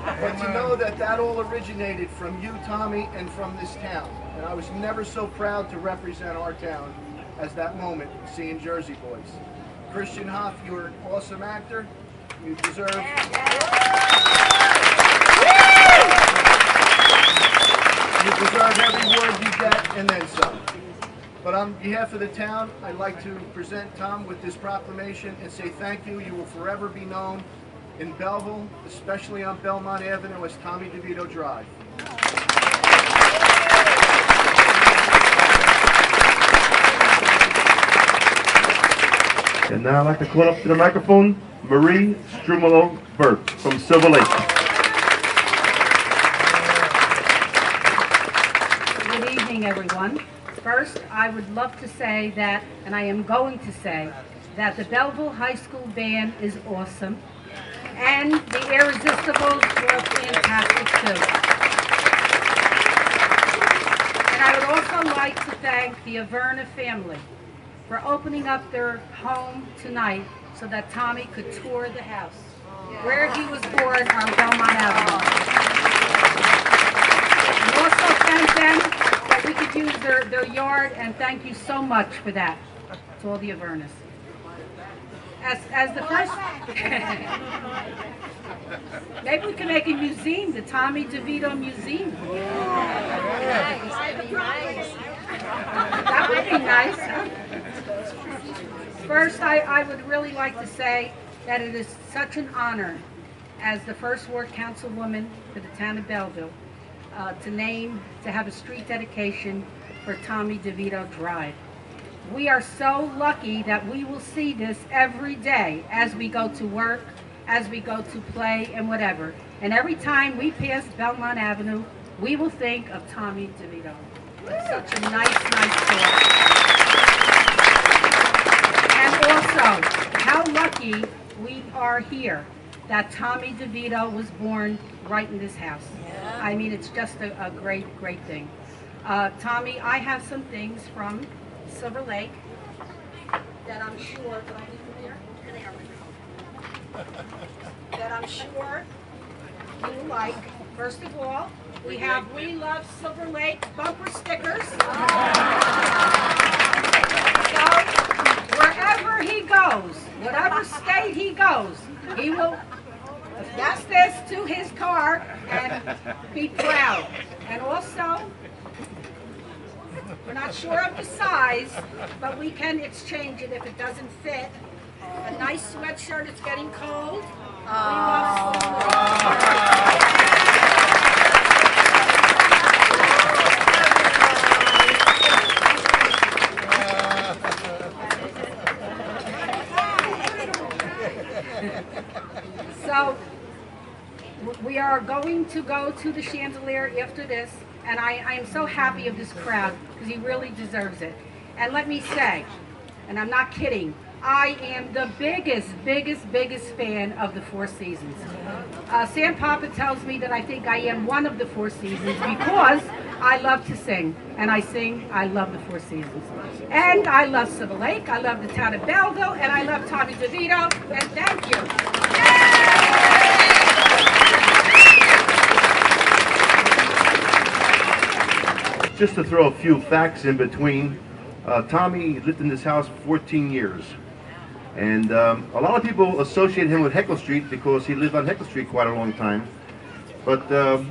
But to know that that all originated from you, Tommy, and from this town. And I was never so proud to represent our town as that moment seeing Jersey Boys. Christian Hoff, you're an awesome actor. You deserve... You deserve every word you get and then some. But on behalf of the town, I'd like to present Tom with this proclamation and say thank you. You will forever be known in Belleville, especially on Belmont Avenue, as Tommy DeVito Drive. And now I'd like to call up to the microphone Marie Strumolo-Burt from Silver Lake. Good evening, everyone. First, I would love to say that, and I am going to say, that the Belleville High School band is awesome, and the Irresistibles were fantastic too. And I would also like to thank the Averna family for opening up their home tonight so that Tommy could tour the house where he was born on Belmont Avenue. And also thank them that we could use their yard, and thank you so much for that to all the Avernas. As the first, maybe we can make a museum, the Tommy DeVito Museum. That would be nice, huh? First, I would really like to say that it is such an honor as the first ward councilwoman for the town of Belleville to have a street dedication for Tommy DeVito Drive. We are so lucky that we will see this every day as we go to work, as we go to play, and whatever. And every time we pass Belmont Avenue, we will think of Tommy DeVito. It's such a nice thought. And also, how lucky we are here that Tommy DeVito was born right in this house. I mean, it's just a great thing. Tommy, I have some things from Silver Lake that I'm sure, did I leave them here? That I'm sure you like. First of all, we have We Love Silver Lake bumper stickers. So, wherever he goes, whatever state he goes, he will pass this to his car and be proud. And also, we're not sure of the size, but we can exchange it if it doesn't fit. A nice sweatshirt, it's getting cold. We love So, we are going to go to the chandelier after this, and I am so happy of this crowd because he really deserves it. And let me say, and I'm not kidding, I am the biggest fan of the Four Seasons. Sam Papa tells me that I think I am one of the Four Seasons because I love to sing, and I love the Four Seasons. And I love Silver Lake, I love the town of Belleville, and I love Tommy DeVito, and thank you. Just to throw a few facts in between, Tommy lived in this house for 14 years. And a lot of people associate him with Heckle Street because he lived on Heckle Street quite a long time. But I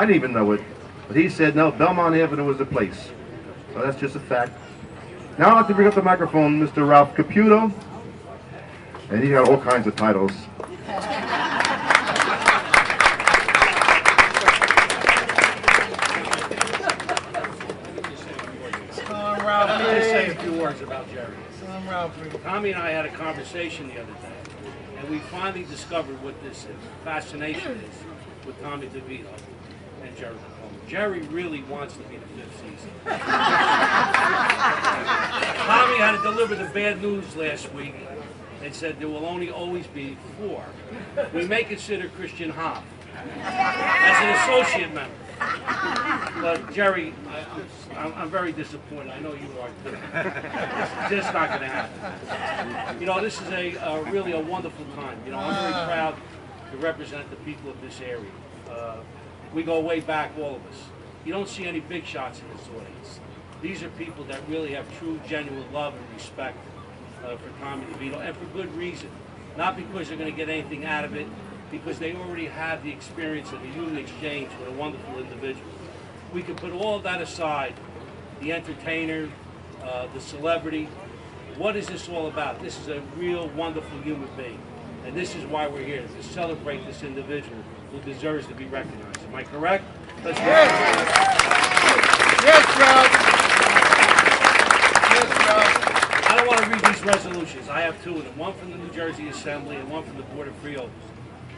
didn't even know it. But he said, no, Belmont Avenue was the place. So that's just a fact. Now I'd like to bring up the microphone, Mr. Ralph Caputo. And he's got all kinds of titles. Let me just say a few words about Jerry. Tommy and I had a conversation the other day, and we finally discovered what this fascination is with Tommy DeVito and Jerry. Jerry really wants to be the fifth season. Tommy had to deliver the bad news last week and said there will only always be 4. We may consider Christian Hoff as an associate member. But Jerry, I'm very disappointed. I know you are too. It's just not going to happen. You know, this is really a wonderful time. You know, I'm very proud to represent the people of this area. We go way back, all of us. You don't see any big shots in this audience. These are people that really have true, genuine love and respect for Tommy DeVito, and for good reason. Not because they're going to get anything out of it, because they already have the experience of a human exchange with a wonderful individual. We can put all of that aside, the entertainer, the celebrity. What is this all about? This is a real, wonderful human being. And this is why we're here, to celebrate this individual who deserves to be recognized. Am I correct? Let's go. Yes, Joe. Yes, Joe. I don't want to read these resolutions. I have two of them, one from the New Jersey Assembly and one from the Board of Freeholders.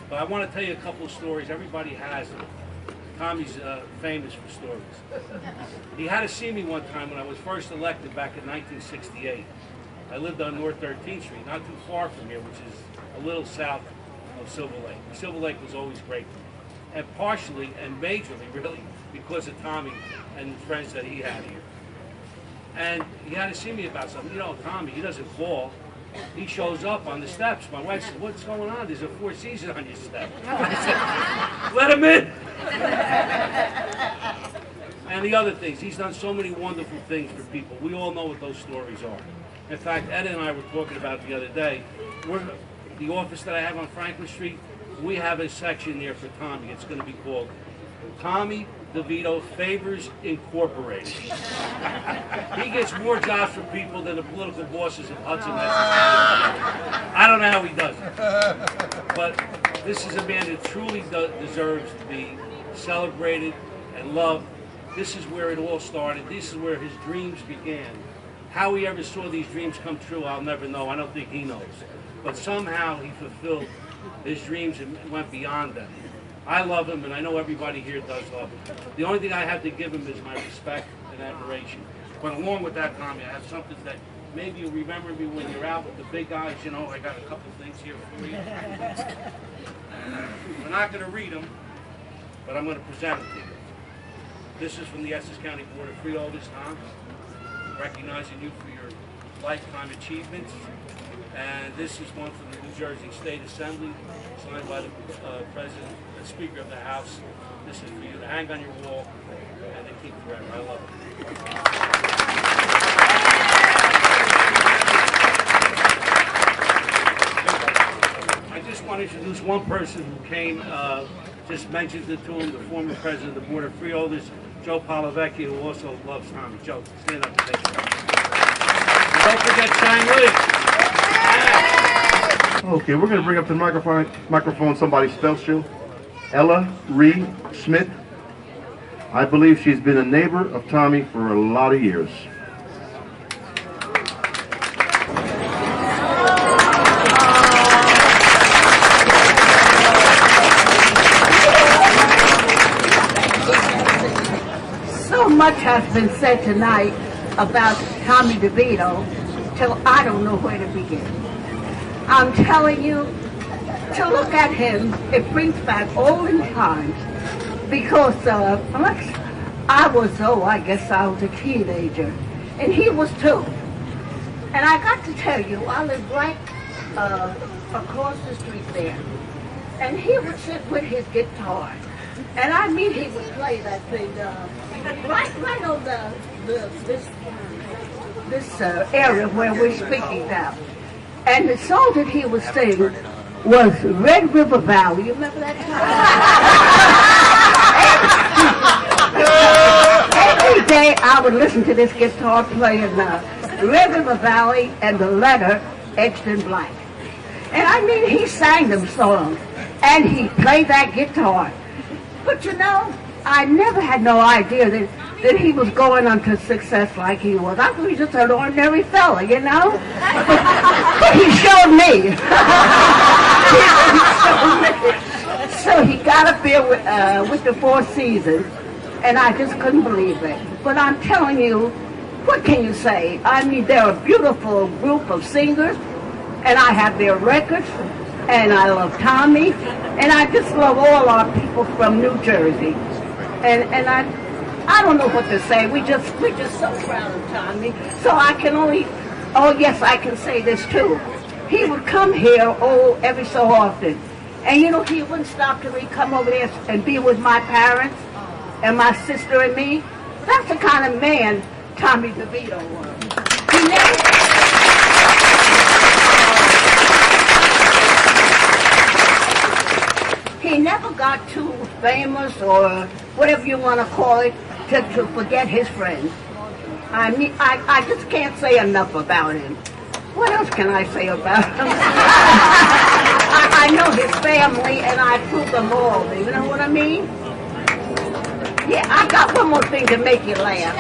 But I want to tell you a couple of stories. Everybody has them. Tommy's famous for stories. He had to see me one time when I was first elected back in 1968. I lived on North 13th Street, not too far from here, which is a little south of Silver Lake. Silver Lake was always great for me. And partially and majorly, really, because of Tommy and the friends that he had here. And he had to see me about something. You know, Tommy, he doesn't fall. He shows up on the steps. My wife said, "What's going on? There's a Four Seasons on your step." I said, "Let him in." And the other things, he's done so many wonderful things for people. We all know what those stories are. In fact, Ed and I were talking about it the other day. The office that I have on Franklin Street, we have a section there for Tommy. It's going to be called Tommy DeVito Favors Incorporated. He gets more jobs for people than the political bosses of Hudson. I don't know how he does it. But this is a man that truly deserves to be celebrated and loved. This is where it all started. This is where his dreams began. How he ever saw these dreams come true, I'll never know. I don't think he knows. But somehow he fulfilled his dreams and went beyond them. I love him, and I know everybody here does love him. The only thing I have to give him is my respect and admiration. But along with that, Tommy, I have something that maybe you'll remember me when you're out with the big guys. You know, I got a couple things here for you. We're not going to read them, but I'm going to present them to you. This is from the Essex County Board of Freeholders, Tom, recognizing you for your lifetime achievements. And this is one from the New Jersey State Assembly, signed by the President and Speaker of the House. This is for you to hang on your wall and to keep forever. I love it. I just want to introduce one person who came, just mentioned it to him, the former President of the Board of Freeholders, Joe Palovecchio, who also loves Tommy. Joe, stand up and take it. Don't forget Shine Lee. Okay, we're going to bring up to the microphone somebody special, Ella Ree Smith. I believe she's been a neighbor of Tommy for a lot of years. So much has been said tonight about Tommy DeVito till I don't know where to begin. I'm telling you, to look at him, it brings back olden times because I was a teenager, and he was too. And I got to tell you, I lived right across the street there, and he would sit with his guitar, and I mean he would play that thing right on this area where we're speaking now. And the song that he was singing was Red River Valley. You remember that song? Every day I would listen to this guitar playing Red River Valley and the letter etched in black. And I mean, he sang them songs, and he played that guitar. But you know, I never had no idea that he was going on to success like he was. I thought he was just an ordinary fella, you know? But he showed me. So he got up there with the Four Seasons, and I just couldn't believe it. But I'm telling you, what can you say? I mean, they're a beautiful group of singers, and I have their records, and I love Tommy, and I just love all our people from New Jersey. And I don't know what to say. We're just so proud of Tommy. So I can only, oh yes, I can say this too. He would come here, every so often, And you know, he wouldn't stop till he come over there and be with my parents and my sister and me. That's the kind of man Tommy DeVito was. He never got too famous or whatever you want to call it to forget his friends. I mean, I just can't say enough about him. What else can I say about him? I know his family and I approve them all. You know what I mean? Yeah, I got one more thing to make you laugh.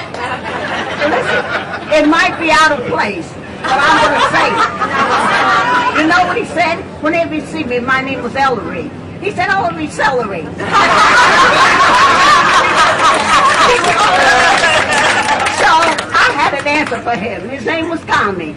Listen, it might be out of place, but I'm going to say it. You know what he said? Whenever he see me, my name was Ellery. He said, Ellery Celery. So I had an answer for him. His name was Tommy.